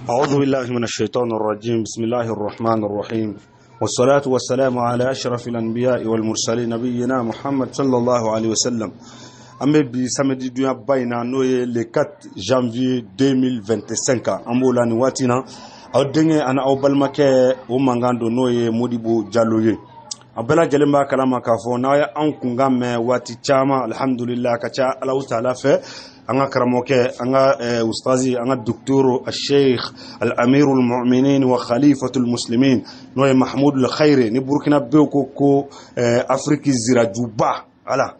أعوذ بالله من الشيطان الرجيم. بسم الله الرحمن الرحيم، والصلاة والسلام على أشرف الأنبياء والمرسلين نبينا محمد صلى الله عليه وسلم. Ambe bi samedi dunya bayna noye le 4 janvier 2025 ambola ni watina awdenge ana awbalmake o mangando noye Modibo Diallo ye abela jelemba kalama kafo na ya an kungame wati chama alhamdulillah kacha Allah taala fe anga karamoke anga ustazi anga doktoro al-sheikh al-amir al-mu'minin wa khalifatul muslimin noye Mahmoud al-Khairi ni Burkina Beko ko Afrique zira juba ala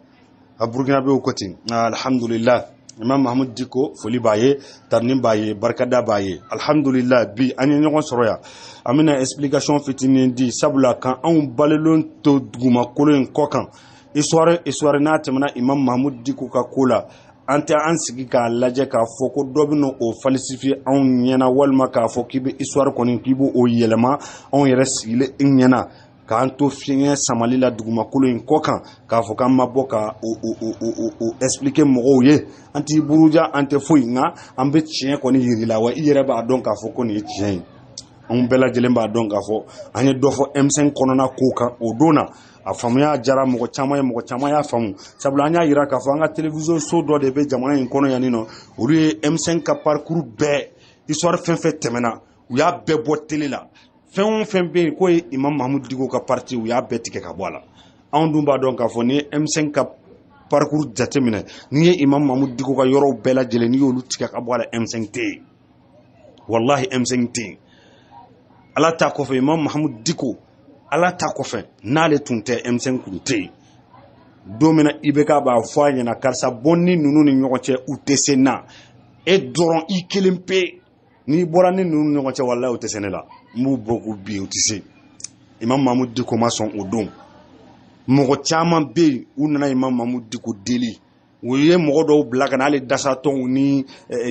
Burkina Beko koti alhamdulillah Imam Mahmoud Diko foli baye tarnim baye barkada baye alhamdulillah bi ani ñogon soroya amina explication fitini di sabula kan an balelon to duguma kolo ko kan histoire na temana Imam Mahmoud Diko ka kola ante an sigi ka laje ka foko dobino o falsifier an ñena walma ka fo kibe histoire konin kibo o yelema on yere sigile ñena kanto fiŋɛ samali la dugumakolo in kɔ kan k'a fɔ k'an ma bɔ ka o expliquer mɔgɔw ye an t'i buruja an tɛ foyi nka an bɛ tiɲɛ kɔni yiri la wa i yɛrɛ b'a dɔn k'a fɔ ko nin ye tiɲɛ ye anw bɛɛ lajɛlen b'a dɔn k'a fɔ an ye dɔ fɔ M5 kɔnɔna ko kan o don na a faamuya jara mɔgɔ caman y'a faamu sabula an y'a yira k'a fɔ an ka télévision so dɔ de bɛ jamana in kɔnɔ yan nɔ olu ye M5 ka parcours bɛɛ histoire fɛn fɛn tɛmɛna u y'a bɛɛ bɔ télé la fɛn bɛ ko ye Imam Mahmoud Diko ka parti u y'a bɛɛ tigɛ ka bɔ a la anw dun b'a dɔn k'a fɔ ni ye M5 ka parcours jateminɛ ni ye Imam Mahmoud Diko ka yɔrɔw bɛɛ lajɛlen ni y'olu tigɛ ka bɔ a la M5 tɛ yen wallahi M5 tɛ yen ala ta kɔfɛ Imam Mahmoud Diko ala ta kɔfɛ n'ale tun tɛ M5 kun tɛ yen don min na i bɛ k'a b'a fɔ a ɲɛna karisa bɔ ni ninnu ni ɲɔgɔn cɛ u tɛ se na e dɔrɔn i kelen pe n'i bɔra ni ninnu ni ɲɔgɔn cɛ wallahi u tɛ se ne la m'u bɔ k'u bi u tɛ se Imam Mahmoud Diko ma sɔn o don mɔgɔ caman bɛ yen u nana Imam Mahmoud Diko deli u ye mɔgɔ dɔw bila ka na hali dasatɔnw ni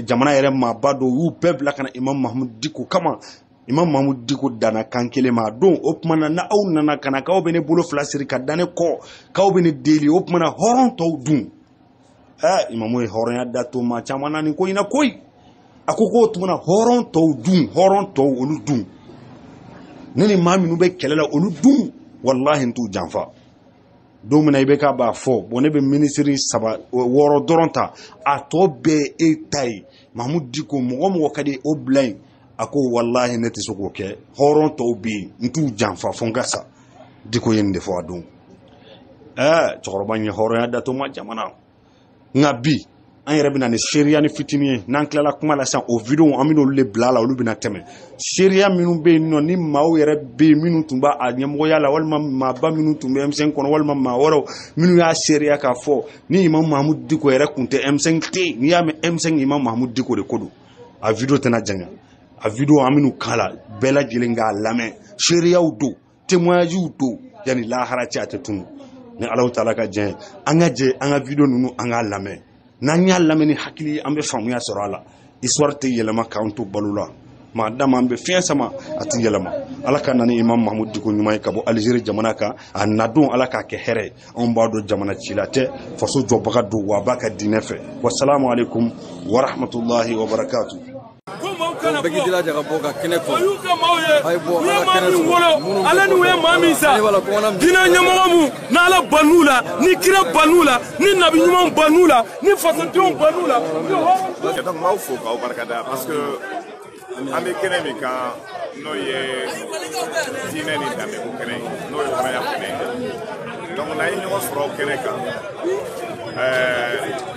jamana yɛrɛ maaba dɔw y'u bɛɛ bila ka na Imam Mahmoud Diko kama Imam Mahmoud Diko danna kan kelen ma don o tuma na n'aw nana ka na k'aw bɛ ne bolo fila siri ka da ne kɔ k'aw bɛ ne deli o tuma na hɔrɔn tɔw dun Imamu ye hɔrɔnya da to maa caman na nin ko in na koyi a ko k'o tuma na hɔrɔn tɔw dun hɔrɔn tɔw olu dun ne ni maa minnu bɛ kɛlɛ la olu dun wallahi n t'u janfa don min na i bɛ k'a b'a fɔ bon ne bɛ minisiri 6 dɔrɔn ta a tɔ bɛɛ e ta ye Mahmoud Diko mɔgɔ ka di o bila yen a ko wallahi ne tɛ se k'o kɛ hɔrɔn tɔw bɛ yen n t'u janfa fo n ka sa Diko ye nin de fɔ a don cɛkɔrɔba in ye hɔrɔnya datɔ ma jamana nka bi an yɛrɛ bɛna ni seereya ni fitini ye n'an tilala kuma la sisan o video an bɛna olu de bila a la olu bɛna tɛmɛ seereya minnu bɛ yen nɔ ni maaw yɛrɛ bɛ yen minnu tun b'a ɲɛmɔgɔya la walima maaba minnu tun bɛ M5 kɔnɔ walima maa wɛrɛw minnu y'a seereya k'a fɔ ni Imam Mahmoud Diko yɛrɛ tun tɛ M5 tɛ yen n'i y'a mɛn M5 Imam Mahmoud Diko de ko don a video tɛna janya a video an bɛn'u kala bɛɛ lajɛlen k'a lamɛn seereyaw don témoignages don yanni lahara cɛ a tɛ tunu ni Alahu taala ka jɛn an ka jɛ an ka video ninnu an k'a lamɛn n'an y'a lamɛn ni hakili an bɛ faamuya sɔrɔ a la histoire tɛ yɛlɛma k'an to balo la maa dama an bɛ fiɲɛ sama a tɛ yɛlɛma ala ka na ni Imam Mahmoud Diko ɲuman ye ka bɔ Algérie jamana kan a nadon ala k'a kɛ hɛrɛ ye anw b'a dɔn jamana cila tɛ faso jɔbaga don wa a b'a ka diinɛ fɛ wasalamu alaikum wa rahmatullahi wa barakatuh bɛɛ k'i jilaja ka bɔ ka kɛnɛ fɔ o y'u ka maaw ye u ye maa min wolo ale n'u ye maa min sa diinɛ ɲɛmɔgɔ mun n'ala ban'u la ni kira ban'u la ni nabi ɲumanw ban'u la ni fasodenw ban'u la donc m'aw fo k'aw barikada parce que an bɛ kɛnɛ min kan n'o ye diinɛ ni danbeko kɛnɛ n'o ye hɔrɔnya kɛnɛ donc n'an ye ɲɔgɔn sɔrɔ kɛnɛ kan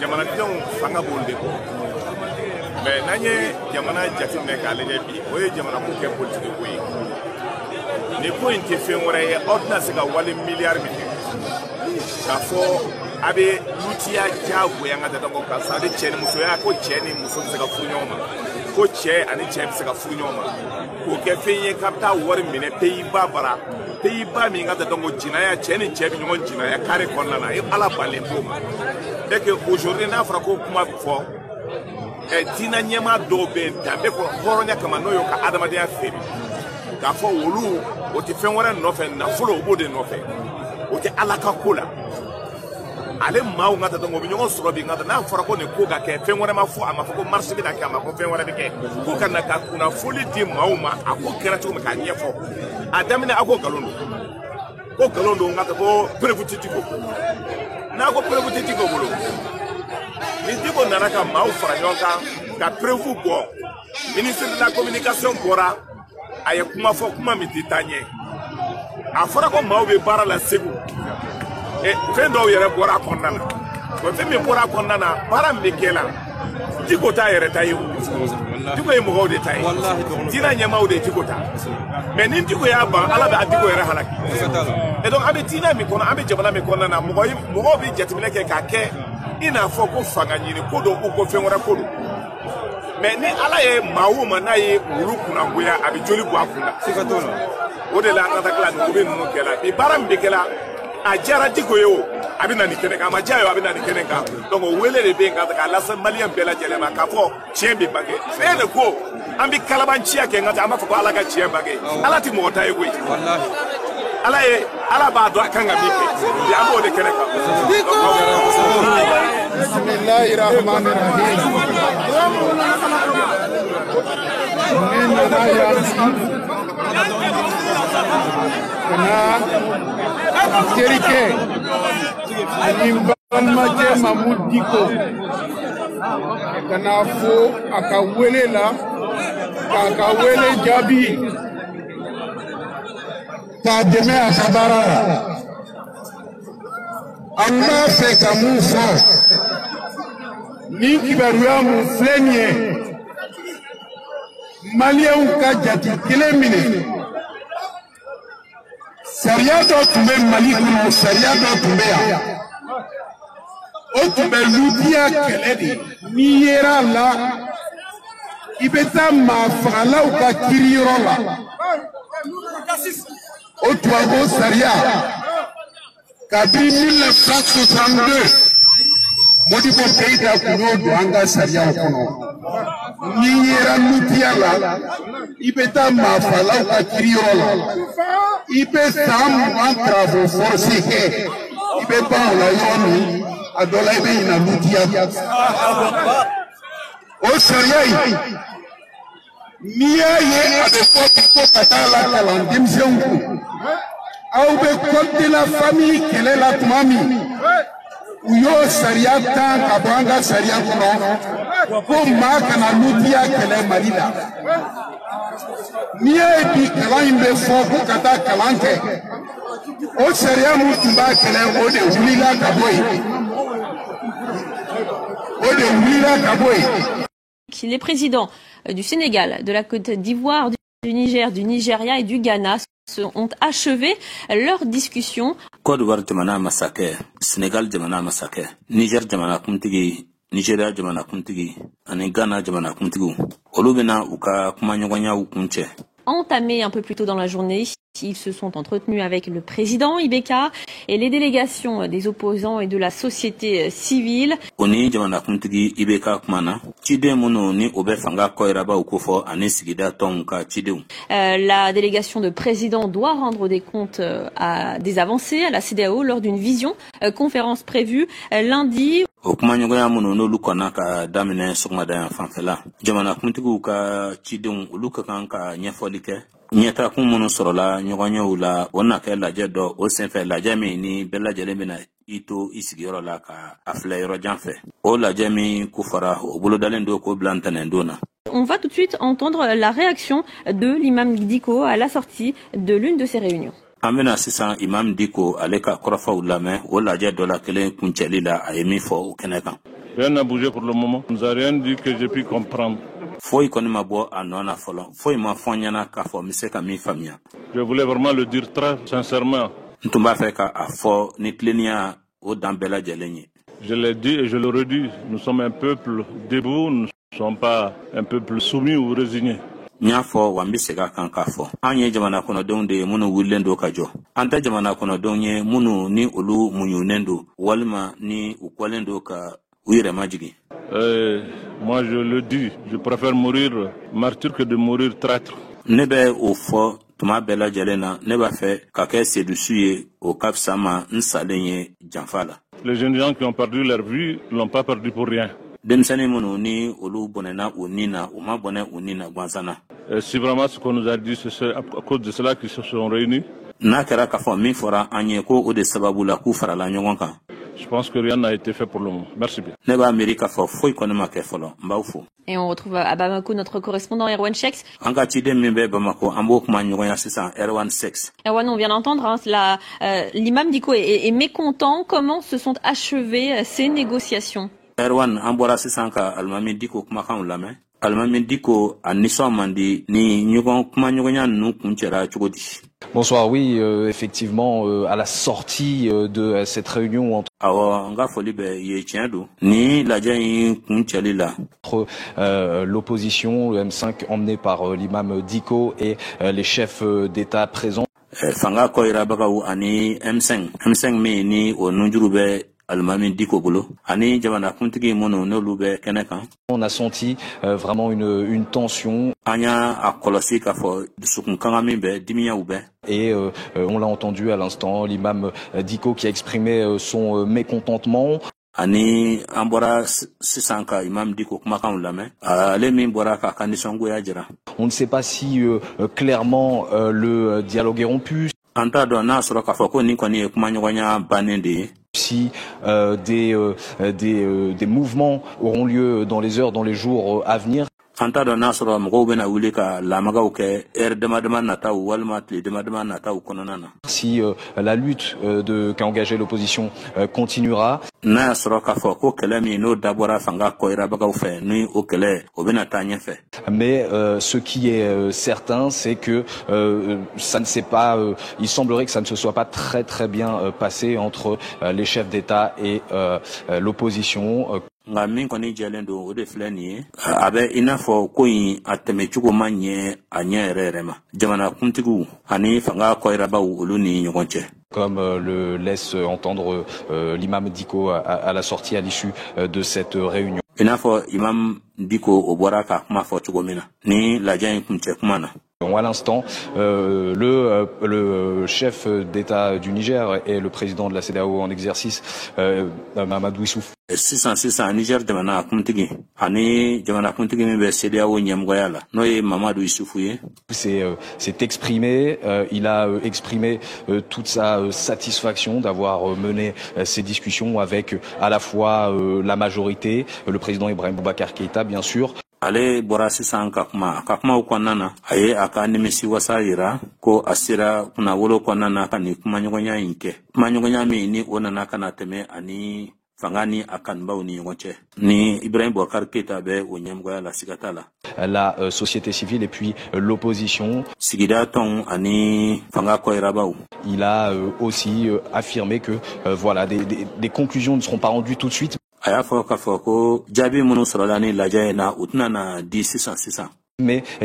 jamanadenw fanga b'olu de kɔ mais n'an ye jamana jateminɛ k'a lajɛ bi o ye jamana ko kɛ politique ko ye nin ko in tɛ fɛn wɛrɛ ye aw tɛna se ka wale miliyari min kɛ k'a fɔ a bɛ lutiya diyagoya an ka taa kan ça veut dire cɛ ni musoya ko cɛ ni muso bɛ se ka furu ɲɔgɔn ma ko cɛ ani cɛ bɛ se ka furu ɲɔgɔn ma k'o kɛ fɛn ye k'a bɛ taa wari minɛ pays-bas bara pays-bas min ka taa dɔn ko jinaya cɛ ni cɛ bɛ ɲɔgɔn jinaya carré kɔnɔna na e ala balen b'o ma et que aujourd'hui n'a fɔra ko kuma bɛ fɔ diinɛ ɲɛmaa dɔw bɛ yen danbe kɔnɔ hɔrɔnya kama n'o y'o ka adamadenya feere k'a fɔ olu o tɛ fɛn wɛrɛ nɔfɛ nafolo o b'o de nɔfɛ o tɛ ala ka ko la ale maaw ngata donc bi ñoo soro bi ngata na fara ko ne ko ga ke fen wona ma fu ama ko marché bi da ke ama ko fen wona bi ke ko kan na ka kuna foli di maaw ma ako kera to ka nyefo adamina ako galondo ngata ko prevutitiko na ko prevutitiko bolo ni diko naraka maaw fara ñoka ka prevu ko ministre de la communication bora aye kuma fo kuma mi ditanye afara ko maaw be bara la segu e fendo yere bora konnana ko fe mi bora konnana para mbekela diko ta yere tayu diko e mo gode tayi dina nyama o de diko ta mais ni diko ya ba ala be diko yere halaki et donc abe dina mi kono abe jabala mi konnana mo bi jatimile ke ka ke ina fo ko fanga nyini ko do ko fe ngora ko do mais ni ala ye maawu mana ye wulu kuna goya abi joli bo akunda o de la ngata kala no be no kela bi baram be kela a jara diko yo abi na ni keneka ma jayo abi na ni keneka donc o wele de be ngata kala san malien bela jele ma ka fo chien bi bage fe de ko ambi kalaban chia ke ngata ama fo ala ga chien bage ala ti mo ta ye ko wallahi ala ba do kanga bi pe bi amo de keneka bismillahir rahmanir rahim kana terike animbalmaje Mahmoud Dicko kana fo akawelela kakawele jabi ta deme akabara amma fe kamu fo ni kibaruya mu flenye malien ka jati kelemine sariya dɔ tun bɛ Mali kɔnɔ sariya dɔ tun bɛ yan o tun bɛ ludiya kɛlɛ de n'i yera a la i bɛ taa maafagalaw ka kiriyɔrɔ la o tubabu sariya kabini 1962 Modibo Keïta kun y'o don an ka sariyaw kɔnɔ n'i yera ludiya la i bɛ taa maafagalaw ka kiriyɔrɔ la i bɛ san 20 travaux forcés kɛ i bɛ ban o la yɔrɔ min a dɔ la i bɛ ɲina ludiya o sariya in n'i y'a ye a bɛ fɔ bi ko ka taa lakalan denmisɛnw kun aw bɛ code de la famille kɛlɛ la tuma min u y'o sariya tan ka bɔ an ka sariya kɔnɔ ko maa kana ludiya kɛlɛ Mali la n'i ye bi kalan in bɛ fɔ ko ka taa kalan kɛ o sariya mun tun b'a kɛlɛ o de wulila ka bɔ yen. Les présidents du Sénégal, de la Côte d'Ivoire, du Niger, du Nigeria et du Ghana ont achevé leur discussion. Côte d'Ivoire jamana masake, Sénégal jamana masake, Niger jamana kuntigi, Nigeria jamana kuntigi, ani Ghana jamana kuntigi. Olu bena uka kuma ɲɔgɔnya u kuncɛ. Entamés un peu plus tôt dans la journée, ils se sont entretenus avec le président Ibeka et les délégations des opposants et de la société civile. Oni jamana kuntigi Ibeka kumana, ciden minnu ni o bɛ fanga kɔyiraba u ko fɔ ani sigida tɔnw ka cidenw. La délégation de président doit rendre des comptes à des avancées à la CEDEAO lors d'une vision conférence prévue lundi. O kuma ɲɔgɔnya minnu n'olu kɔnna ka daminɛ sɔgɔmada yan fanfɛla jamana kuntigiw ka cidenw olu ka kan ka ɲɛfɔli kɛ ɲɛtakun minnu sɔrɔla ɲɔgɔnyew la o na kɛ lajɛ dɔ o senfɛ lajɛ min ni bɛɛ lajɛlen bɛna i to i sigiyɔrɔ la ka a filɛ yɔrɔ jan fɛ o lajɛ min kufara o bolodalen don k'o bila ntɛnɛndon na. On va tout de suite entendre la réaction de l'imam Dicko à la sortie de l'une de ces réunions. An bena sisan imam Dicko ale ka kɔrɔfɔw lamɛn o lajɛ dɔ la kelen kuncɛli la a ye min fɔ o kɛnɛ kan. Rien n'a bougé pour le moment. On nous a rien dit que j'ai pu comprendre. Foyi kɔni ma bɔ a nɔ na fɔlɔ foyi ma fɔ n ɲɛna k'a fɔ n bɛ se ka min faamuya. Je voulais vraiment le dire très sincèrement. N tun b'a fɛ ka a fɔ ni tilennenya o dan bɛɛ lajɛlen ye. Je l'ai dit et je le redis, nous sommes un peuple debout, nous ne sommes pas un peuple soumis ou résigné. N y'a fɔ wa n bɛ segin a kan k'a fɔ an ye jamana kɔnɔdenw de ye minnu wulilen don ka jɔ an tɛ jamana kɔnɔdenw ye minnu ni olu muɲunen don walima ni u kɔlen don ka u yɛrɛ majigin. Moi je le dis, je préfère mourir martyr que de mourir traître. Ne bɛ o fɔ tuma bɛɛ lajɛlen na ne b'a fɛ ka kɛ sedusu ye o ka fisa ma n salen ye janfa la. Les jeunes gens qui ont perdu leur vie ne l'ont pas perdu pour rien. Si vraiment ce qu'on nous a dit, c'est à cause de cela qu'ils se sont réunis. Je pense que rien n'a été fait pour le moment. Merci bien. Et on retrouve à Bamako notre correspondant Erwan Chex. Erwan, on vient d'entendre, l'imam Dicko est mécontent. Comment se sont achevées ces négociations? Erwan, ambora sisanka almami Dicko kumakan lame. Almami Dicko aniso mandi ni nyugon kuma nyugonya nu kunchera chugodi. Bonsoir, oui, effectivement, à la sortie de cette réunion entre l'opposition, le M5 emmené par l'imam Dicko et les chefs d'État présents. On a senti vraiment une tension. Et on l'a entendu à l'instant, l'imam Dicko qui a exprimé son mécontentement. On ne sait pas si clairement le dialogue est rompu. Si des mouvements auront lieu dans les heures, dans les jours à venir. Si la lutte qu'a engagée l'opposition continuera. Mais ce qui est certain, c'est que ça ne s'est pas. Il semblerait que ça ne se soit pas très bien passé entre les chefs d'État et l'opposition. Nga min koni jelendo o de flani abe inafo ko yin ateme chugo manye anya rerema jamana kuntigu hani fanga ko iraba ulu ni nyogonche. Comme le laisse entendre l'imam Dicko à la sortie à l'issue de cette réunion. Inafo imam Dicko oboraka kuma fo chugo mina ni la jan kunche kumana. À l'instant, le chef d'État du Niger et le président de la CEDEAO en exercice, Mamadou Issoufou. S'est exprimé, il a exprimé toute sa satisfaction d'avoir mené ces discussions avec à la fois la majorité, le président Ibrahim Boubacar Keïta bien sûr. Ale borasi sanka kakuma ukwanana aye akanimisi wasaira ko asira kuna wolo kwanana kani kumanyogonya inke kumanyogonya mi ni onana kana teme ani fangani akanba uni ngoche ni Ibrahim Boubacar Keïta be onyamgoya la sigatala la société civile et puis l'opposition sigida ton ani fanga ko irabau. Il a aussi affirmé que voilà des conclusions ne seront pas rendues tout de suite. Mais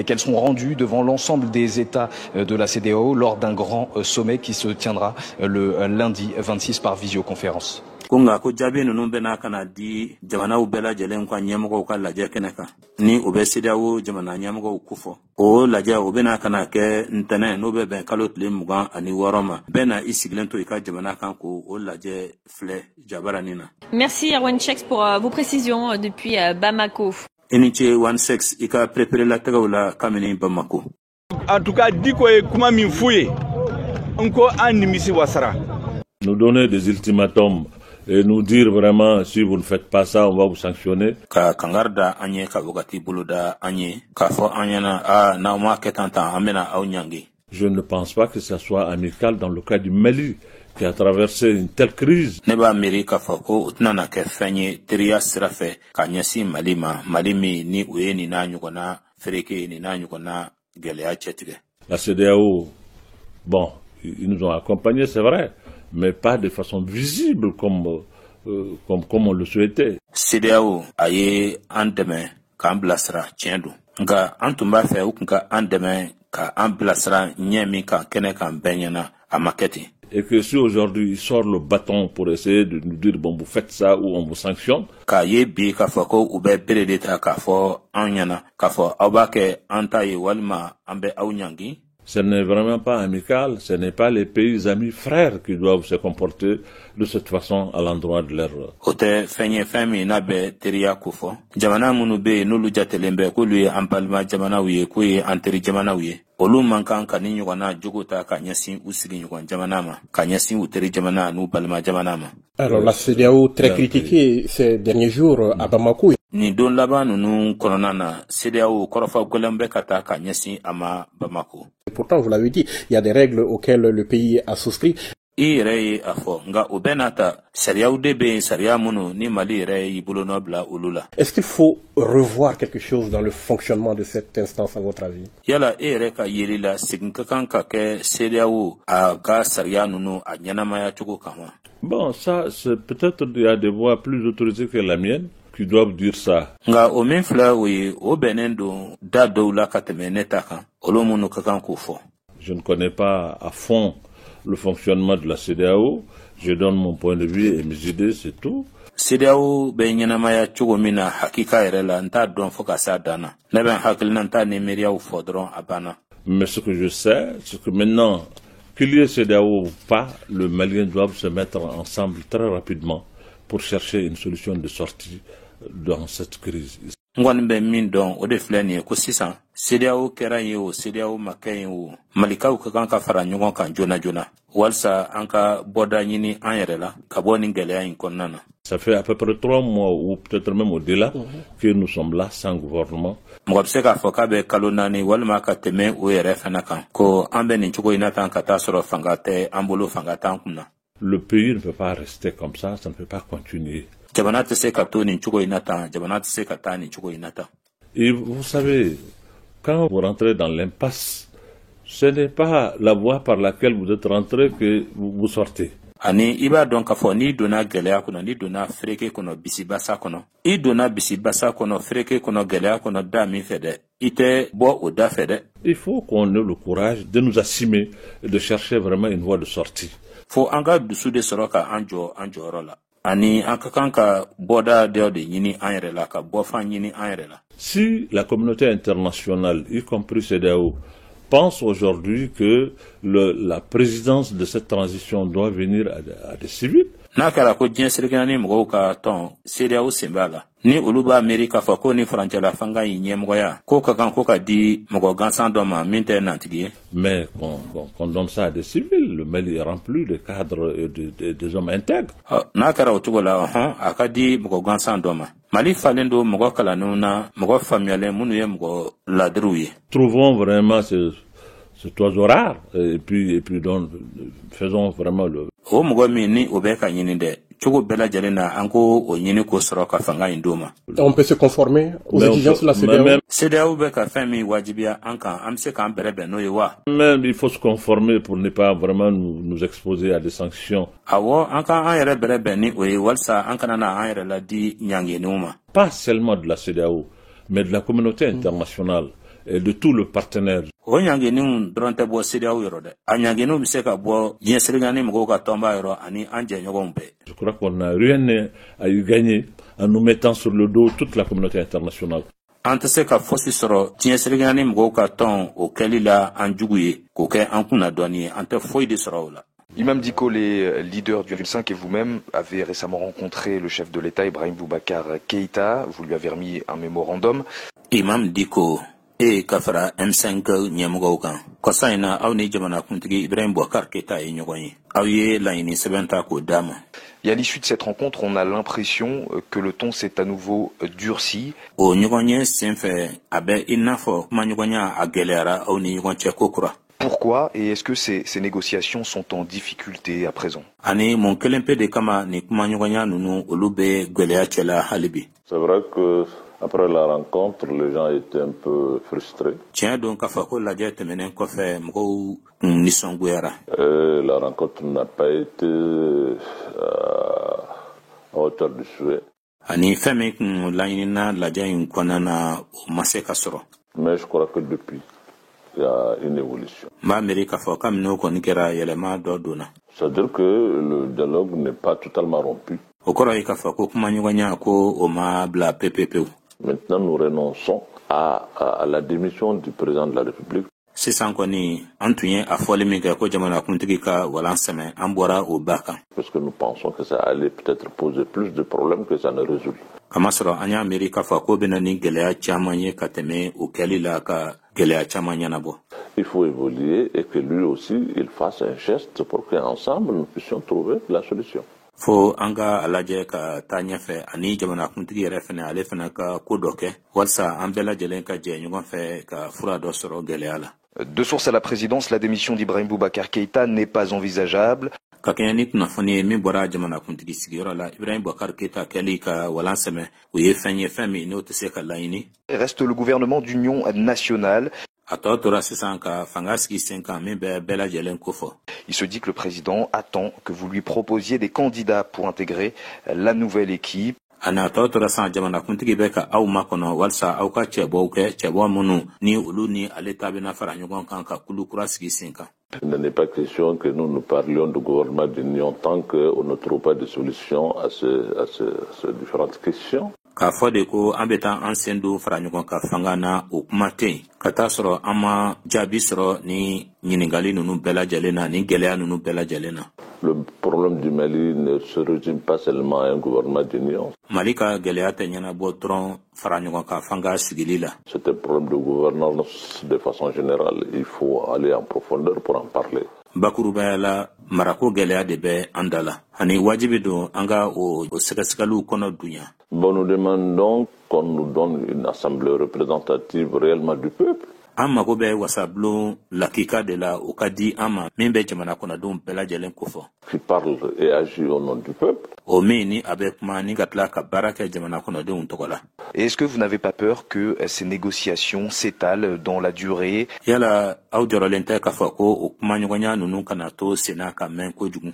qu'elles seront rendues devant l'ensemble des États de la CEDEAO lors d'un grand sommet qui se tiendra le lundi 26 par visioconférence. Kunga ko jabe no bena kana di jamana ubela jelen kwa nyamgo ka laje keneka ni obesidawo jamana nyamgo kufo o laje obena kana ke ntene no be ben kalot le mugan ani waroma bena isiglento ika jamana kan ko o laje fle jabaranina. Merci Erwan Chex pour vos précisions depuis Bamako. Eniche 16 ika préparer la tagaula kameni Bamako. En tout cas Dicko e kuma min fuye onko animisi wasara. Nous donner des ultimatums et nous dire vraiment si vous ne faites pas ça, on va vous sanctionner. Ka kangarda anye ka bogati buluda anye ka fo anyana na ma ketanta amena au nyangi. Je ne pense pas que ça soit amical dans le cas du Mali qui a traversé une telle crise. Neba Amerika fako utnana ke fanye teria sirafe kanyasi malima malimi ni uyeni na nyukona fereke ni na nyukona gelea chetige. La CEDEAO, bon, ils nous ont accompagnés, c'est vrai, mais pas de façon visible comme on le souhaitait. CEDEAO aye andeme ka amblasra tiendu nga antumba fe ukunka andeme ka amblasra nyemi ka kene ka benyana a maketi. Et que si aujourd'hui il sort le bâton pour essayer de nous dire bon vous faites ça ou on vous sanctionne. Ka yebi ka fako ube beredeta ka fo anyana ka fo abake antaye walma ambe aunyangi. Ce n'est vraiment pas amical, ce n'est pas les pays amis frères qui doivent se comporter de cette façon à l'endroit de leur... Ote fenye femi nabe teria kufo. Jamana munu be nulu jatelembe kuluye ampalma jamana uye kuye anteri jamana uye. Olu mankan kani nyugana jogota kanyasin usiri nyugan jamana ma. Kanyasin uteri jamana nu palma jamana ma. Alors la CEDEAO très critiquée ces derniers jours à Bamako. Ni don laban nunu kononana CEDEAO korofa golembe kata kanyasin ama Bamako. Pourtant, vous l'avez dit, il y a des règles auxquelles le pays a souscrit. Est-ce qu'il faut revoir quelque chose dans le fonctionnement de cette instance, à votre avis? Bon, ça, c'est peut-être il y a des voix plus autorisées que la mienne qui doivent dire ça. Je ne connais pas à fond le fonctionnement de la CEDEAO. Je donne mon point de vue et mes idées, c'est tout. CEDEAO benyanamaya chugomina hakika erela nta don fokasa dana. Neben hakilna nta nemeria ou fodron abana. Mais ce que je sais, c'est que maintenant, qu'il y ait CEDEAO ou pas, le Malien doit se mettre ensemble très rapidement pour chercher une solution de sortie dans cette crise. Ngwanbe min don ode flani ko sisan CEDEAO kera yo CEDEAO makayen wo malika ko kan ka fara nyogon kan jona walsa anka boda nyini anyerela kaboni ngeleya inkonnana. Ça fait à peu près 3 mois ou peut-être même au-delà que nous sommes là sans gouvernement. Mwabse ka foka be kalonani walma ka teme o yere fana kan ko ambe ni chugo inata kata soro fangate ambolo fangata kunna. Le pays ne peut pas rester comme ça ne peut pas continuer. Et vous savez, quand vous rentrez dans l'impasse, ce n'est pas la voie par laquelle vous êtes rentré que vous sortez. Ani iba donc afo ni dona gelea kono ni dona freke kono bisibasa kono I dona bisibasa kono freke kono gelea kono da mi fede ite bo o da fede. Il faut qu'on ait le courage de nous assumer et de chercher vraiment une voie de sortie. Faut anga dusude soroka anjo rola. Ani akakanka boda de yini anyerela ka bofa yini anyerela. Si la communauté internationale, y compris CEDEAO, pense aujourd'hui que la présidence de cette transition doit venir à des civils. Nakara ko jenserikani mgo ka ton CEDEAO sembala ni uluba Amerika fa ko ni Franchela fanga yinyemgoya ko ka di mgo gansan doma minte nantigi. Mais qu'on donne ça à des civils, le Mali est rempli de cadres et des hommes intègres. Nakara otugola akadi mgo gansan doma Mali falendo mgo kala nuna mgo famiale munuye mgo ladruye. Trouvons vraiment cet oiseau rare et puis donc faisons vraiment le o mgo mini obeka nyini de chugo bela jalena anko o nyini ko soroka fanga indoma. On peut se conformer aux exigences de la CEDEAO. CEDEAO beka fami wajibia anka amse kan berebe no yewa. Même il faut se conformer pour ne pas vraiment nous exposer à des sanctions. Awo anka ayere berebe ni o walsa anka na ayere la di nyange numa. Pas seulement de la CEDEAO, mais de la communauté internationale et de tous les partenaires. Je crois qu'on n'a rien à y gagner en nous mettant sur le dos toute la communauté internationale. Imam Dicko, les leaders du G5 et vous-même avez récemment rencontré le chef de l'État, Ibrahim Boubacar Keïta. Vous lui avez remis un mémorandum. Imam Dicko kafara M5 nyamugo kan ko sayna awni jamana kuntigi Ibrahim Boubacar Keïta e nyogoyi awye laini sebenta ko dama. Et à l'issue de cette rencontre, on a l'impression que le ton s'est à nouveau durci. O nyogonye senfe abe inafo ma nyogonya agelera awni nyogonche kokura. Pourquoi et est-ce que ces négociations sont en difficulté à présent? Ani mon kelempe de kama ni kuma nyogonya nunu olube gelea chela halibi. C'est vrai que après la rencontre, les gens étaient un peu frustrés. Tiens donc à Fako la diète menen kofe mko nisongwera. La rencontre n'a pas été à hauteur du souhait. Ani feme lainina la diète konana maseka soro. Mais je crois que depuis il y a une évolution. C'est-à-dire que le dialogue n'est pas totalement rompu. Maintenant, nous renonçons à la démission du président de la République. sisan kɔni an tun ye a fɔli min kɛ ko jamanakuntigi ka walan sɛmɛ an bɔra o ba kan. Parce que nous pensons que ça allait peut-être poser plus de problèmes que ça ne résout. Kamasɔrɔ an y'a miiri k'a fɔ ko bɛna ni gɛlɛya caman ye ka tɛmɛ o kɛli la ka gɛlɛya caman ɲɛnabɔ. Il faut évoluer et que lui aussi il fasse un geste pour qu'ensemble nous puissions trouver la solution. Fo an ka a lajɛ ka taa ɲɛfɛ ani jamanakuntigi yɛrɛ fɛnɛ ale fɛnɛ ka ko dɔ kɛ walasa an bɛɛ lajɛlen ka jɛ ɲɔgɔn fɛ ka fura dɔ sɔrɔ gɛlɛya la. De source à la présidence, la démission d'Ibrahim Boubacar Keïta n'est pas envisageable. Ka kɛɲɛ ni kunnafoni ye min bɔra jamanakuntigi sigiyɔrɔ la Ibrahim Boubacar Keïta kɛli ka walan sɛmɛ o ye fɛn ye fɛn min n'o tɛ se ka laɲini. Reste le gouvernement d'union nationale. A tɔ tora sisan ka fanga sigi sen kan min bɛ bɛɛ lajɛlen kofɔ. Il se dit que le président attend que vous lui proposiez des candidats pour intégrer la nouvelle équipe. A n'a tɔ tora san jamanakuntigi bɛ ka aw makɔnɔ walasa aw ka cɛbɔw kɛ cɛbɔ minnu ni olu ni ale ta bɛna fara ɲɔgɔn kan ka kulu kura sigi sen kan. Il n'est pas question que nous parlions de gouvernement d'union tant qu'on ne trouve pas de solution à ces différentes questions. K'a fɔ de ko an bɛ taa an sen don fara ɲɔgɔn ka fanga na o kuma tɛ yen ka taa sɔrɔ an ma jaabi sɔrɔ ni ɲininkali ninnu bɛɛ lajɛlen na ni gɛlɛya ninnu bɛɛ lajɛlen na. Le problème du Mali ne se résume pas seulement à un gouvernement d'union. Mali ka gɛlɛya tɛ ɲɛnabɔ dɔrɔn fara ɲɔgɔn ka fanga sigili la. C'est un problème de gouvernance de façon générale. Il faut aller en profondeur pour en parler. Bakurubaya la marako gɛlɛya de bɛ an da la ani wajibi don an ka o sɛgɛsɛgɛliw kɔnɔ dunya. Bon, nous demandons qu'on nous donne une assemblée représentative réellement du peuple. An mago bɛ wasabulon lakika de la o ka di an ma min bɛ jamana kɔnɔdenw bɛɛ lajɛlen kofɔ. Qui parle et agit au nom du peuple. O min ni a bɛ kuma ni ka tila ka baara kɛ jamana kɔnɔdenw tɔgɔ la. Est-ce que vous n'avez pas peur que ces négociations s'étalent dans la durée? Yala aw jɔrɔlen tɛ k'a fɔ ko o kumaɲɔgɔnya ninnu kana to senna ka mɛn kojugu.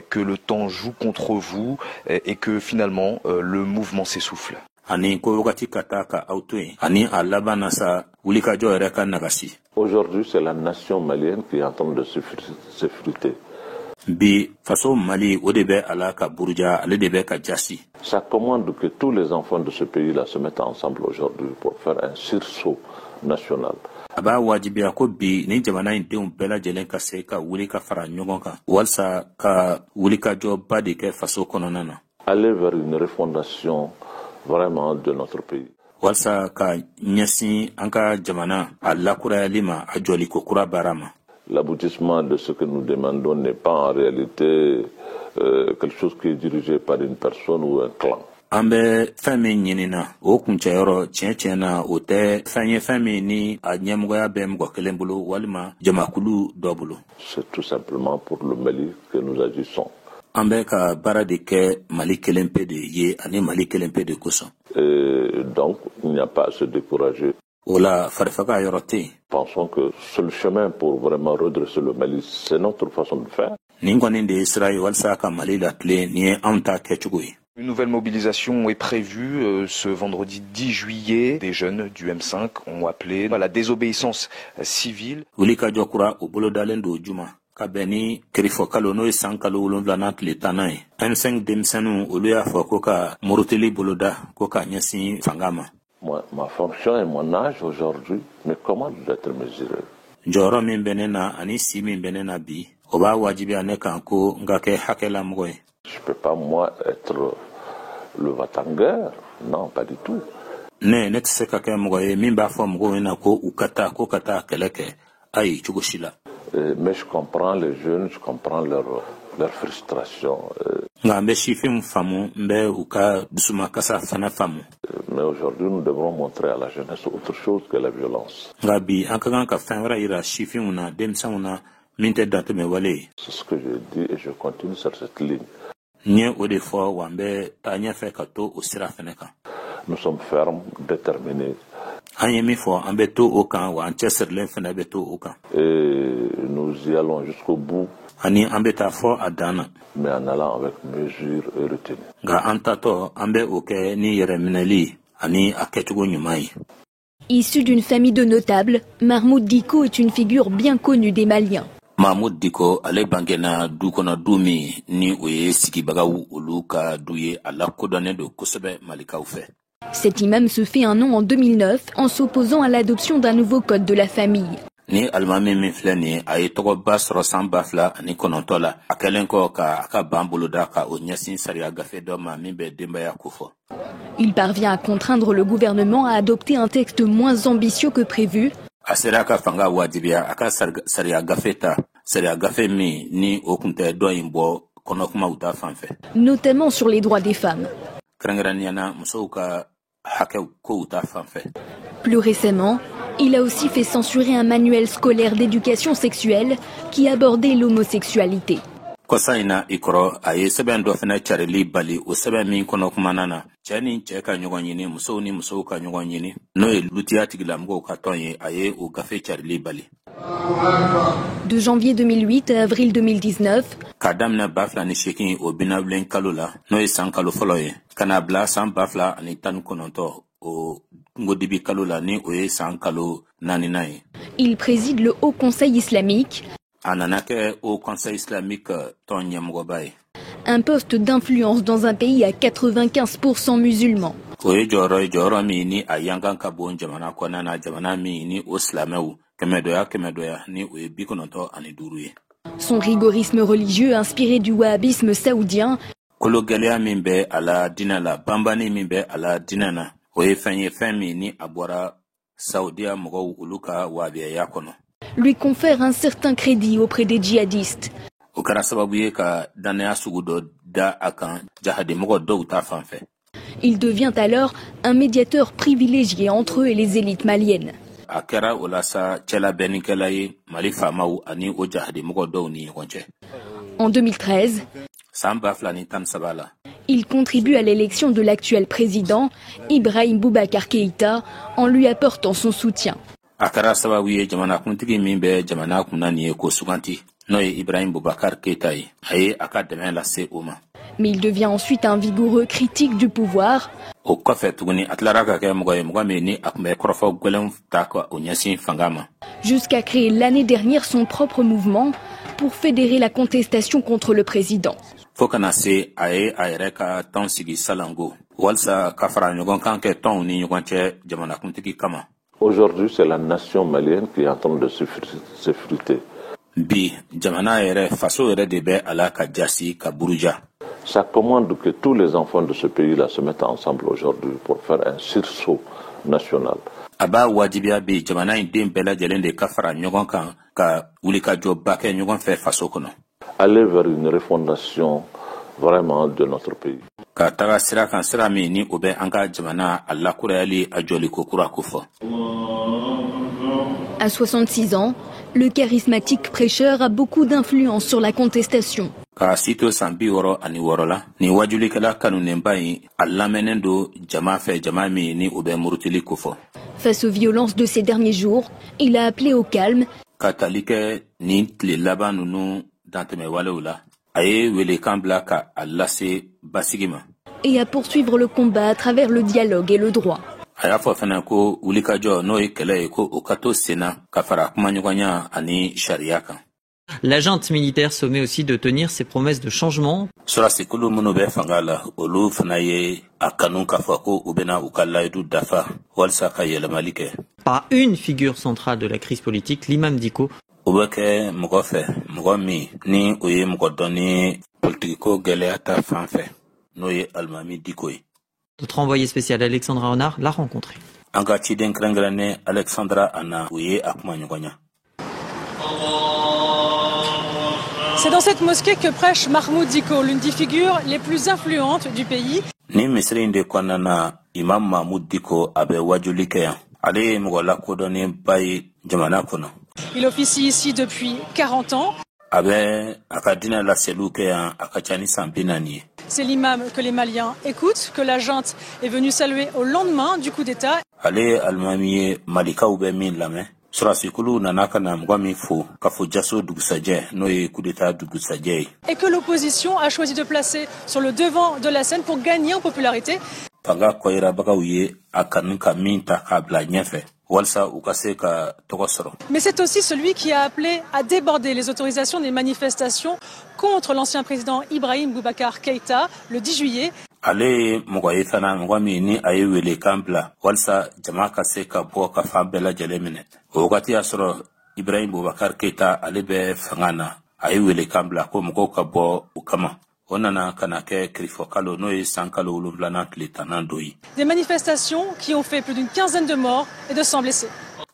Que le temps joue contre vous et que finalement le mouvement s'essouffle. Ani ko wagati ka taa ka aw to yen ani a laban na sa wulikajɔ yɛrɛ ka nagasi. Aujourd'hui, c'est la nation malienne qui est en train de s'effriter. Bi faso Mali o de bɛ a la ka buruja ale de bɛ ka jasi. Ça commande que tous les enfants de ce pays-là se mettent ensemble aujourd'hui pour faire un sursaut national. A b'a wajibiya ko bi ni jamana in denw bɛɛ lajɛlen ka se ka wuli ka fara ɲɔgɔn kan walasa ka wulikajɔba de kɛ faso kɔnɔna na. Aller vers une refondation vraiment de notre pays. Walasa ka ɲɛsin an ka jamana a lakurayali ma a jɔliko kura baara ma. L'aboutissement de ce que nous demandons n'est pas en réalité quelque chose qui est dirigé par une personne ou un clan. An bɛ fɛn min ɲinina o kuncɛyɔrɔ tiɲɛ na o tɛ fɛn ye fɛn min ni a ɲɛmɔgɔya bɛ mɔgɔ kelen bolo walima jamakulu dɔ bolo. C'est tout simplement pour le Mali que nous agissons. An bɛ ka baara de kɛ Mali kelen pe de ye ani Mali kelen pe de kosɔn. Et donc il n'y a pas à se décourager. O la farifaga yɔrɔ tɛ yen. Pensons que c'est le chemin pour vraiment redresser le Mali, c'est notre façon de faire. Nin kɔni de ye sira ye walasa ka Mali latilen ni ye anw ta kɛcogo ye. Une nouvelle mobilisation est prévue ce vendredi 10 juillet. Des jeunes du M5 ont appelé à la désobéissance civile. Wulikajɔ kura o bolodalen don juma ka bɛn ni kirifɔ kalo n'o ye san kalo 7 tile 10 ye. M5 denmisɛnninw olu y'a fɔ ko ka murutili boloda ko ka ɲɛsin fanga ma. Ma fonction et mon âge aujourd'hui, mais comment être mesuré? Jɔyɔrɔ min bɛ ne na ani si min bɛ ne na bi o b'a wajibiya ne kan ko n ka kɛ hakɛlamɔgɔ ye. Je peux pas moi être le va-t-en-guerre, non, pas du tout. Ne tɛ se ka kɛ mɔgɔ ye min b'a fɔ mɔgɔw ɲɛna ko u ka taa kɛlɛ kɛ ayi cogo si la. Mais je comprends les jeunes, je comprends leur frustration. Nka n bɛ sifinw faamu n bɛ u ka dusumakasa fana faamu. Mais aujourd'hui, nous devrons montrer à la jeunesse autre chose que la violence. Nka bi an ka kan ka fɛn wɛrɛ yira sifinw na denmisɛnw na min tɛ dantɛmɛ wale ye. C'est ce que j'ai dit et je continue sur cette ligne. N ye o de fɔ wa n bɛ taa ɲɛfɛ ka to o sira fɛnɛ kan. Nous sommes fermes, déterminés. An ye min fɔ an bɛ to o kan wa an cɛsirilen fɛnɛ bɛ to o kan. Et nous y allons jusqu'au bout. Ani an bɛ taa fɔ a dan na. Mais en allant avec mesure et retenue. Nka an tatɔ an bɛ o kɛ ni yɛrɛminɛli ani a kɛcogo ɲuman ye. Issu d'une famille de notables, Mahmoud Dicko est une figure bien connue des Maliens. Mahmoud Dicko ale bangena du kɔnɔ du min ni o ye sigibagaw olu ka du ye a lakodɔnnen don kosɛbɛ malikaw fɛ. Cet imam se fait un nom en 2009 en s'opposant à l'adoption d'un nouveau code de la famille. ni alimami min filɛ nin ye a ye tɔgɔba sɔrɔ san 2000 ani 9 la a kɛlen kɔ ka a ka ban boloda ka o ɲɛsin sariya gafe dɔ ma min bɛ denbaya kofɔ. Il parvient à contraindre le gouvernement à adopter un texte moins ambitieux que prévu. A sera ka fanga wajibiya a ka sariya gafe ta sariya gafe min ni o kun tɛ dɔ in bɔ kɔnɔkumaw ta fan fɛ. Notamment sur les droits des femmes. Kɛrɛnkɛrɛnniyana musow ka hakɛw kow ta fan fɛ. Plus récemment, il a aussi fait censurer un manuel scolaire d'éducation sexuelle qui abordait l'homosexualité. Kɔsa in na i kɔrɔ a ye sɛbɛn dɔ fɛnɛ carili bali o sɛbɛn min kɔnɔ kumana na cɛ ni cɛ ka ɲɔgɔn ɲini musow ni musow ka ɲɔgɔn ɲini n'o ye lutiya tigilamɔgɔw ka tɔn ye a ye o gafe carili bali. De janvier 2008 à avril 2019, k'a daminɛ 2008 o binawulen kalo la n'o ye san kalo fɔlɔ ye ka n'a bila san 2019 o ngodibi kalo la ni o ye san kalo 4nan ye. Il préside le Haut Conseil islamique, a nana kɛ au Conseil islamique tɔn ɲɛmɔgɔba ye. Un poste d'influence dans un pays à 95% musulmans. O ye jɔyɔrɔ min ni a yankan ka bon jamana kɔnɔna na jamana min ni o silamɛw kɛmɛ ni o ye 95 ye. Son rigorisme religieux inspiré du wahhabisme saoudien. Kolo gɛlɛya min bɛ a la dinɛ la banbani min bɛ a la dinɛ na o ye fɛn ye fɛn min ni a bɔra Saoudia mɔgɔw olu ka wahabiyaya kɔnɔ. Lui confère un certain crédit auprès des djihadistes. O kɛra sababu ye ka danaya sugu dɔ da a kan jahadimɔgɔ dɔw ta fan fɛ. Il devient alors un médiateur privilégié entre eux et les élites maliennes. A kɛra o la sa cɛlabɛnnikɛla ye Mali faamaw ani o jahadimɔgɔ dɔw ni ɲɔgɔn cɛ. En 2013, san 2013 la, il contribue à l'élection de l'actuel président, Ibrahim Boubacar Keïta, en lui apportant son soutien. A kɛra sababu ye jamanakuntigi min bɛ jamana kunna nin ye ko suganti n'o ye Ibrahim Boubacar Keïta ye a ye a ka dɛmɛ lase o ma. Mais il devient ensuite un vigoureux critique du pouvoir. O kɔfɛ tuguni a tilara ka kɛ mɔgɔ ye mɔgɔ min ni a tun bɛ kɔrɔfɔ gwɛlɛnw ta ka o ɲɛsin fanga ma. Jusqu'à créer l'année dernière son propre mouvement pour fédérer la contestation contre le président. Fo kana se a ye a yɛrɛ ka tɔn sigi Salango walasa ka fara ɲɔgɔn kan kɛ tɔnw ni ɲɔgɔn cɛ jamanakuntigi kama. Aujourd'hui, c'est la nation malienne qui est en train de s'effriter. Bi, jamana yɛrɛ faso yɛrɛ de bɛ a la ka jasi ka buruja. Ça commande que tous les enfants de ce pays-là se mettent ensemble aujourd'hui pour faire un sursaut national. A b'a wajibiya bi jamana in den bɛɛ lajɛlen de ka fara ɲɔgɔn kan ka wulikajɔba kɛ ɲɔgɔn fɛ faso kɔnɔ. Aller vers une refondation vraiment de notre pays. Ka taga sira kan sira min ni o bɛ an ka jamana a lakurayali a jɔliko kura ko fɔ. À 66 ans, le charismatique prêcheur a beaucoup d'influence sur la contestation. Ka sito san 66 la ni wajulikɛla kanunenba in a lamɛnnen do jama fɛ jama min ni o bɛ murutili ko fɔ. Face aux violences de ces derniers jours, il a appelé au calme. Ka tali kɛ ni tile laban ninnu dantɛmɛwalew la a ye welekan bila ka a lase basigi ma. Et à poursuivre le combat à travers le dialogue et le droit. A y'a fɔ fana ko wulikajɔ n'o ye kɛlɛ ye ko o ka to senna ka fara kumaɲɔgɔnya ani sariya kan. La junte militaire sommet aussi de tenir ses promesses de changement. Sɔrɔsikulu minnu bɛ fanga la olu fana ye a kanu k'a fɔ ko u bɛna u ka layidu dafa walasa ka yɛlɛmali kɛ. Par une figure centrale de la crise politique, l'imam Dicko. O bɛ kɛ mɔgɔ fɛ mɔgɔ min ni o ye mɔgɔ dɔn ni politikiko gɛlɛya ta fan fɛ n'o ye alimami Dicko ye. Notre envoyé spécial Alexandra Honard l'a rencontré. An ka ciden kɛrɛnkɛrɛnnen Alexandra Ana u ye a kuma ɲɔgɔnya. C'est dans cette mosquée que prêche Mahmoud Dicko, l'une des figures les plus influentes du pays. Ni misiri in de kɔnɔna na Imam Mahmoud Dicko a bɛ wajuli kɛ yan. Ale ye mɔgɔ lakodɔnnenba ye jamana kɔnɔ. Il officie ici depuis 40 ans. A bɛ a ka diinɛ laseliw kɛ yan a ka ca ni san 40 ye. C'est l'imam que les Maliens écoutent, que la junte est venue saluer au lendemain du coup d'État. Ale ye alimami ye malikaw bɛ min lamɛn. Sɔrɔsikulu nana ka na mɔgɔ min fo ka fɔ jaso dugusajɛ n'o ye coup d'état dugusajɛ ye. Et que l'opposition a choisi de placer sur le devant de la scène pour gagner en popularité. Fanga kɔyirabagaw ye a kanu ka min ta k'a bila ɲɛfɛ walasa u ka se ka tɔgɔ sɔrɔ. Mais c'est aussi celui qui a appelé à déborder les autorisations des manifestations contre l'ancien président Ibrahim Boubacar Keïta le 10 juillet. Ale ye mɔgɔ ye fana mɔgɔ min ni a ye welekan bila walasa jama ka se ka bɔ ka fan bɛɛ lajɛlen minɛ. O wagati y'a sɔrɔ Ibrahim Boubacar Keita ale bɛ fanga na a ye wele kan bila ko mɔgɔw ka bɔ o kama. O nana ka na kɛ kirifɔkalo n'o ye san kalo 7 tile 10 dɔ ye. Des manifestations qui ont fait plus d'une quinzaine de morts et de 100 blessés.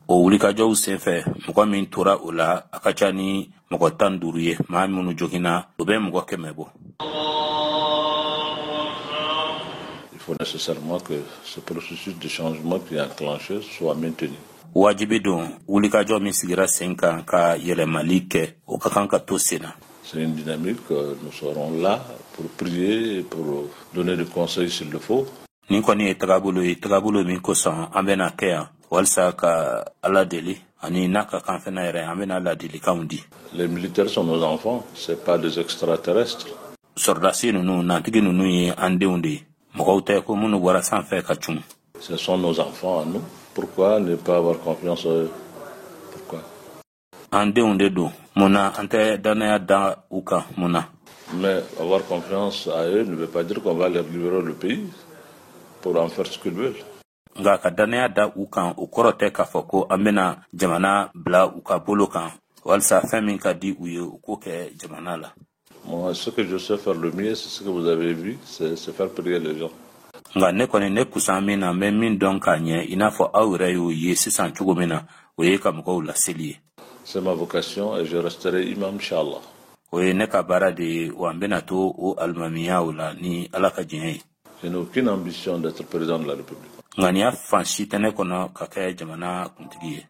O wulikajɔw senfɛ mɔgɔ min tora o la a ka ca ni mɔgɔ 15 ye maa minnu joginna o bɛ mɔgɔ 100 bɔ. Il faut nécessairement que ce processus de changement qui est enclenché soit maintenu. Wajibi don wulikajɔ min sigira sen kan ka yɛlɛmali kɛ o ka kan ka to sen na. C'est une dynamique, nous serons là pour prier et pour donner des conseils s'il le faut. Nin kɔni ye tagabolo min kosɔn an bɛna kɛ yan walasa ka Ala deli ani n'a ka kan fɛnɛ yɛrɛ an bɛna ladilikanw di. Les militaires sont nos enfants, c'est pas des extraterrestres. Sɔrdasi ninnu nantigi ninnu ye an denw de ye mɔgɔw tɛ ko minnu bɔra sanfɛ ka cun. Ce sont nos enfants à nous. Pourquoi ne pas avoir confiance en eux? Pourquoi? An denw de don munna an tɛ danaya da u kan munna. Mais avoir confiance à eux ne veut pas dire qu'on va leur libérer le pays pour en faire ce qu'ils veulent. Nga ka danaya da u kan o kɔrɔ tɛ k'a fɔ ko an bɛna jamana bila u ka bolo kan walasa fɛn min ka di u ye u k'o kɛ jamana la. Moi, ce que je sais faire le mieux, c'est ce que vous avez vu, c'est faire prier les gens. Nga ne kɔni ne kusan min na n bɛ min dɔn k'a ɲɛ i n'a fɔ aw yɛrɛ y'o ye sisan cogo min na o ye ka mɔgɔw laseli ye. C'est ma vocation et je resterai imam, Inch'Allah. O ye ne ka baara de ye wa n bɛna to o alimamiyaw la ni Ala ka diɲɛ ye. Je n'ai aucune ambition d'être président de la République. Nga ni y'a fan si tɛ ne kɔnɔ ka kɛ jamana kuntigi ye.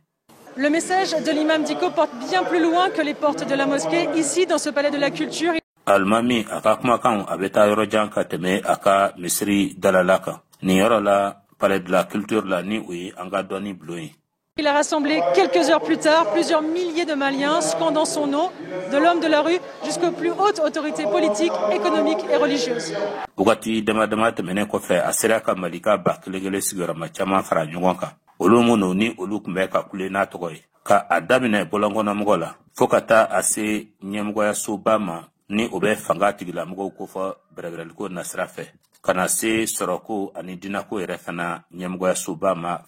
Le message de l'imam Dicko porte bien plus loin que les portes de la mosquée, ici dans ce palais de la culture. Alimami a ka kumakan a bɛ taa yɔrɔ jan ka tɛmɛ a ka misiri dalala kan. Nin yɔrɔ la palais de la culture la ni o ye an ka dɔnni bulon ye. Il a rassemblé quelques heures plus tard plusieurs milliers de Maliens scandant son nom, de l'homme de la rue jusqu'aux plus hautes autorités politiques, économiques et religieuses. Wagati dama dama tɛmɛnen kɔfɛ a sera ka Malika ba kelen sigiyɔrɔma caman fara ɲɔgɔn kan. Olu minnu ni olu tun bɛ ka kule n'a tɔgɔ ye. Ka a daminɛ bɔlɔnkɔnɔmɔgɔ la fo ka taa a se ɲɛmɔgɔyasoba ma ni o bɛ fanga tigilamɔgɔw kofɔ bɛrɛbɛrɛliko nasira fɛ. Ka na se sɔrɔko ani dinako yɛrɛ fana ɲɛmɔgɔyasoba ma.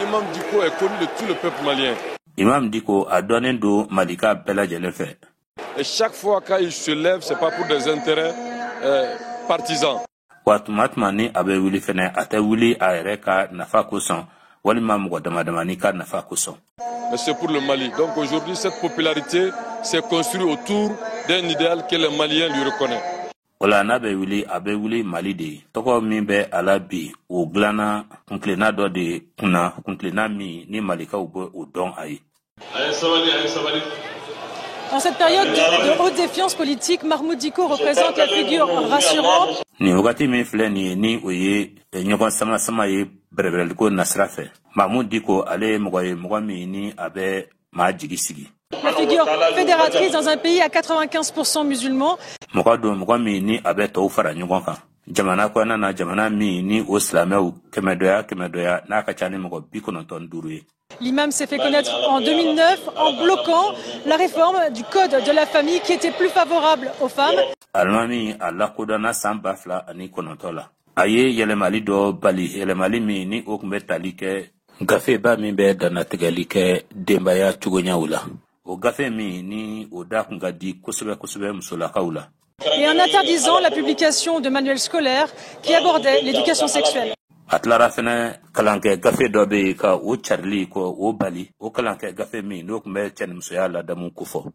Imam Dicko est connu de tout le peuple malien. Imam Dicko a donné do Malika bɛɛ lajɛlen fɛ. Et chaque fois quand il se lève, c'est pas pour des intérêts partisans. Wa tuma ni a bɛ wuli fɛnɛ a tɛ wuli a yɛrɛ ka nafa kosɔn walima mɔgɔ damadamani ka nafa kosɔn. Mais c'est pour le Mali. Donc aujourd'hui, cette popularité s'est construite autour d'un idéal que les Maliens lui reconnaissent. Ola n'a bɛ wuli a bɛ wuli Mali de ye. Tɔgɔ min bɛ a la bi o dilanna kuntilenna dɔ de kunna kuntilenna min ni Malikaw bɛ o dɔn a ye. En cette période de haute défiance politique, Mahmoud Dicko représente la figure rassurante. Ni wagati min filɛ nin ye ni o ye ɲɔgɔn sama ye bɛrɛbɛrɛliko nasira fɛ. Mahmoud Dicko ale ye mɔgɔ ye mɔgɔ min ni a bɛ maa jigi sigi. La figure fédératrice dans un pays à 95% musulmans. Mɔgɔ don mɔgɔ min ni a bɛ tɔw fara ɲɔgɔn kan. Jamana kɔnɔna na jamana min ni o silamɛw kɛmɛdɔya n'a ka ca ni mɔgɔ 95 ye. L'imam s'est fait connaître en 2009 en bloquant la réforme du code de la famille qui était plus favorable aux femmes. Alimami a lakodɔnna san 2009 la. A ye yɛlɛmali dɔ bali yɛlɛmali min ni o tun bɛ tali kɛ gafeba min bɛ dannatigɛli kɛ denbaya cogoɲaw la. O gafe min ni o da kun ka di kosɛbɛ musolakaw la. Et en interdisant la publication de manuels scolaires qui abordaient l'éducation sexuelle. A tilara fɛnɛ kalankɛ gafe dɔ bɛ yen ka o carili kɔ o bali o kalankɛ gafe min n'o tun bɛ cɛnimusoya ladamu kofɔ.